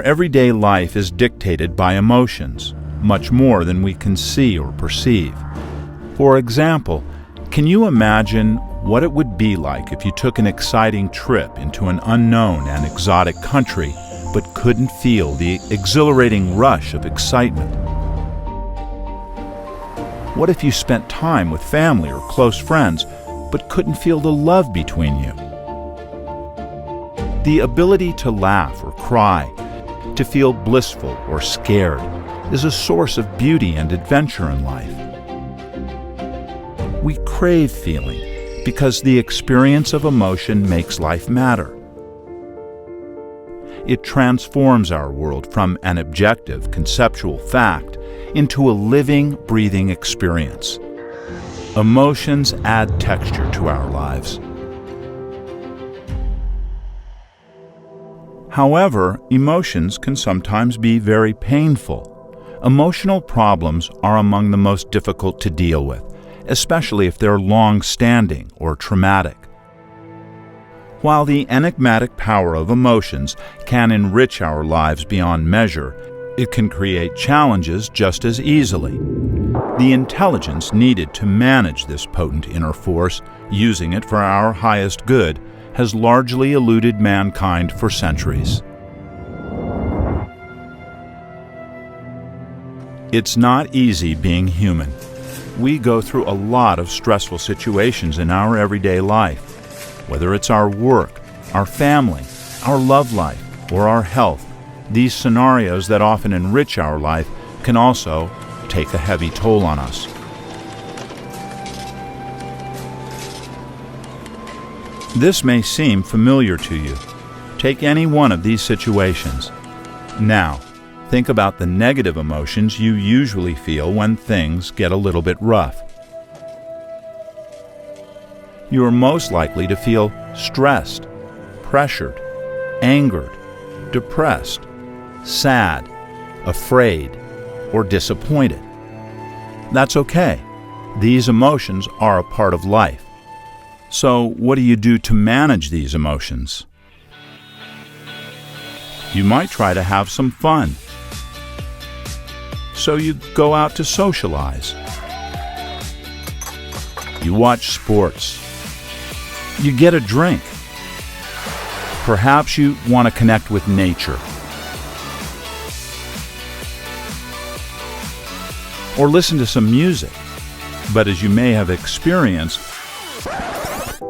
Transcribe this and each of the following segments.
everyday life is dictated by emotions, much more than we can see or perceive. For example, can you imagine what it would be like if you took an exciting trip into an unknown and exotic country but couldn't feel the exhilarating rush of excitement? What if you spent time with family or close friends but couldn't feel the love between you? The ability to laugh or cry, to feel blissful or scared, is a source of beauty and adventure in life. We crave feeling because the experience of emotion makes life matter. It transforms our world from an objective, conceptual fact into a living, breathing experience. Emotions add texture to our lives. However, emotions can sometimes be very painful. Emotional problems are among the most difficult to deal with, especially if they're long-standing or traumatic. While the enigmatic power of emotions can enrich our lives beyond measure, it can create challenges just as easily. The intelligence needed to manage this potent inner force, using it for our highest good, has largely eluded mankind for centuries. It's not easy being human. We go through a lot of stressful situations in our everyday life. Whether it's our work, our family, our love life, or our health, these scenarios that often enrich our life can also take a heavy toll on us. This may seem familiar to you. Take any one of these situations. Now, think about the negative emotions you usually feel when things get a little bit rough. You are most likely to feel stressed, pressured, angered, depressed, sad, afraid, or disappointed. That's okay. These emotions are a part of life. So, what do you do to manage these emotions? You might try to have some fun. So you go out to socialize. You watch sports. You get a drink. Perhaps you want to connect with nature. Or listen to some music. But as you may have experienced,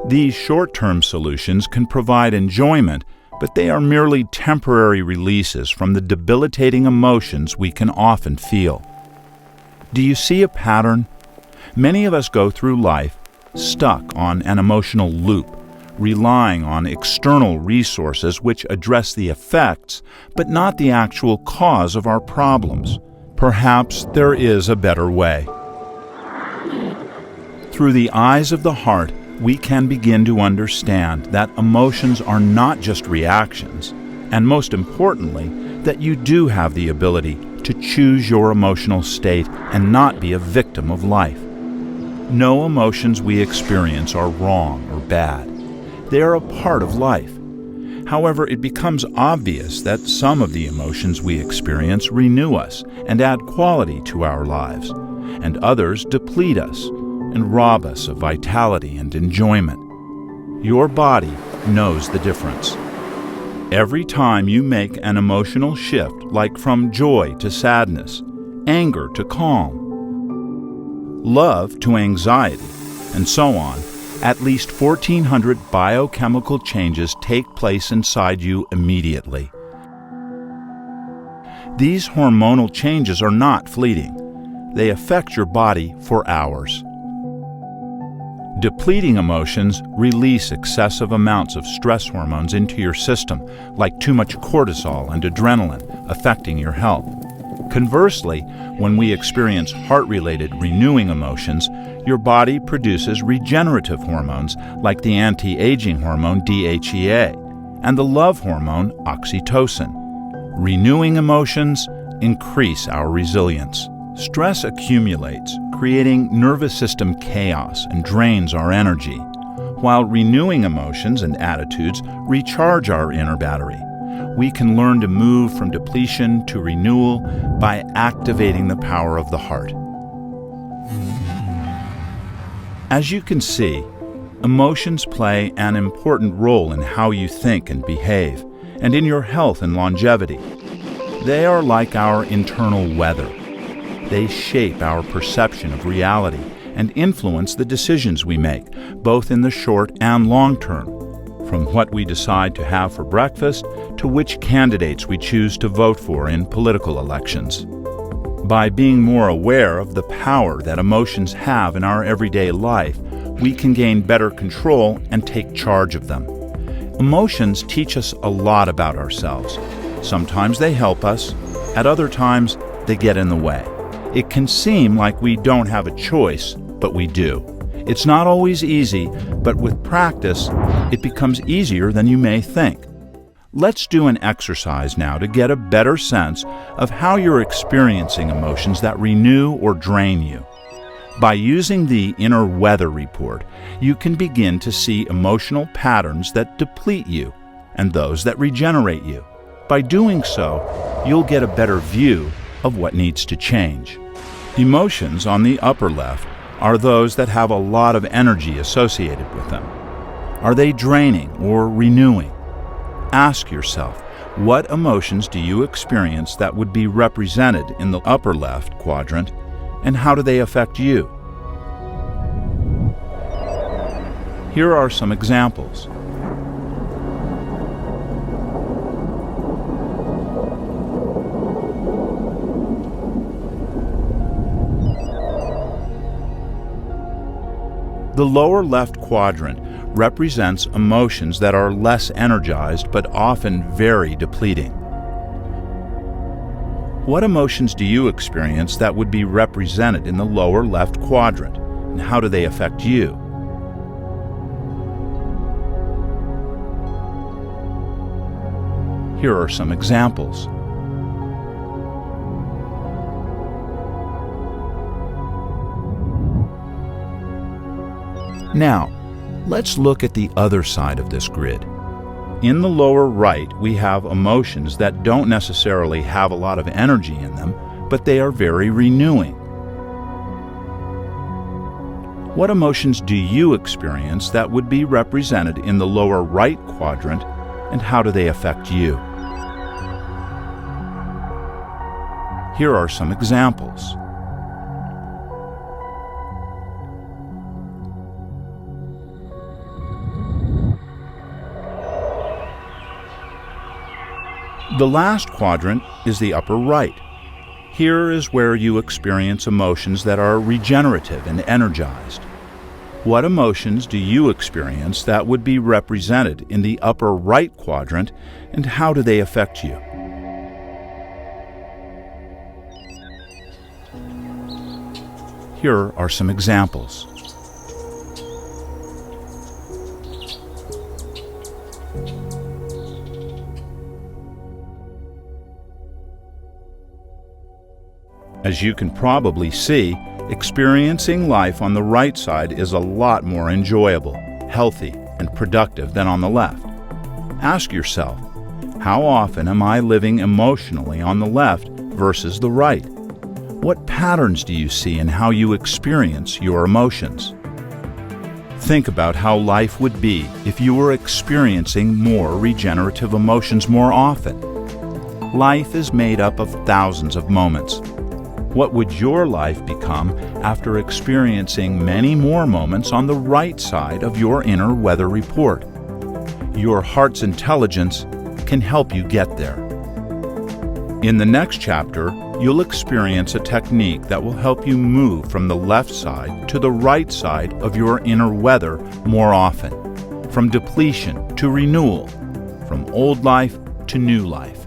these short-term solutions can provide enjoyment, but they are merely temporary releases from the debilitating emotions we can often feel. Do you see a pattern? Many of us go through life stuck on an emotional loop, relying on external resources which address the effects, but not the actual cause of our problems. Perhaps there is a better way. Through the eyes of the heart, we can begin to understand that emotions are not just reactions, and most importantly, that you do have the ability to choose your emotional state and not be a victim of life. No emotions we experience are wrong or bad. They are a part of life. However, it becomes obvious that some of the emotions we experience renew us and add quality to our lives, and others deplete us and rob us of vitality and enjoyment. Your body knows the difference. Every time you make an emotional shift, like from joy to sadness, anger to calm, love to anxiety, and so on, at least 1,400 biochemical changes take place inside you immediately. These hormonal changes are not fleeting. They affect your body for hours. Depleting emotions release excessive amounts of stress hormones into your system, like too much cortisol and adrenaline, affecting your health. Conversely, when we experience heart-related renewing emotions, your body produces regenerative hormones like the anti-aging hormone DHEA and the love hormone oxytocin. Renewing emotions increase our resilience. Stress accumulates, creating nervous system chaos and drains our energy, while renewing emotions and attitudes recharge our inner battery, we can learn to move from depletion to renewal by activating the power of the heart. As you can see, emotions play an important role in how you think and behave, and in your health and longevity. They are like our internal weather. They shape our perception of reality and influence the decisions we make, both in the short and long term, from what we decide to have for breakfast to which candidates we choose to vote for in political elections. By being more aware of the power that emotions have in our everyday life, we can gain better control and take charge of them. Emotions teach us a lot about ourselves. Sometimes they help us, at other times they get in the way. It can seem like we don't have a choice, but we do. It's not always easy, but with practice, it becomes easier than you may think. Let's do an exercise now to get a better sense of how you're experiencing emotions that renew or drain you. By using the inner weather report, you can begin to see emotional patterns that deplete you and those that regenerate you. By doing so, you'll get a better view of what needs to change. Emotions on the upper left are those that have a lot of energy associated with them. Are they draining or renewing? Ask yourself, what emotions do you experience that would be represented in the upper left quadrant, and how do they affect you? Here are some examples. The lower left quadrant represents emotions that are less energized but often very depleting. What emotions do you experience that would be represented in the lower left quadrant, and how do they affect you? Here are some examples. Now, let's look at the other side of this grid. In the lower right, we have emotions that don't necessarily have a lot of energy in them, but they are very renewing. What emotions do you experience that would be represented in the lower right quadrant, and how do they affect you? Here are some examples. The last quadrant is the upper right. Here is where you experience emotions that are regenerative and energized. What emotions do you experience that would be represented in the upper right quadrant, and how do they affect you? Here are some examples. As you can probably see, experiencing life on the right side is a lot more enjoyable, healthy, and productive than on the left. Ask yourself, how often am I living emotionally on the left versus the right? What patterns do you see in how you experience your emotions? Think about how life would be if you were experiencing more regenerative emotions more often. Life is made up of thousands of moments. What would your life become after experiencing many more moments on the right side of your inner weather report? Your heart's intelligence can help you get there. In the next chapter, you'll experience a technique that will help you move from the left side to the right side of your inner weather more often, from depletion to renewal, from old life to new life.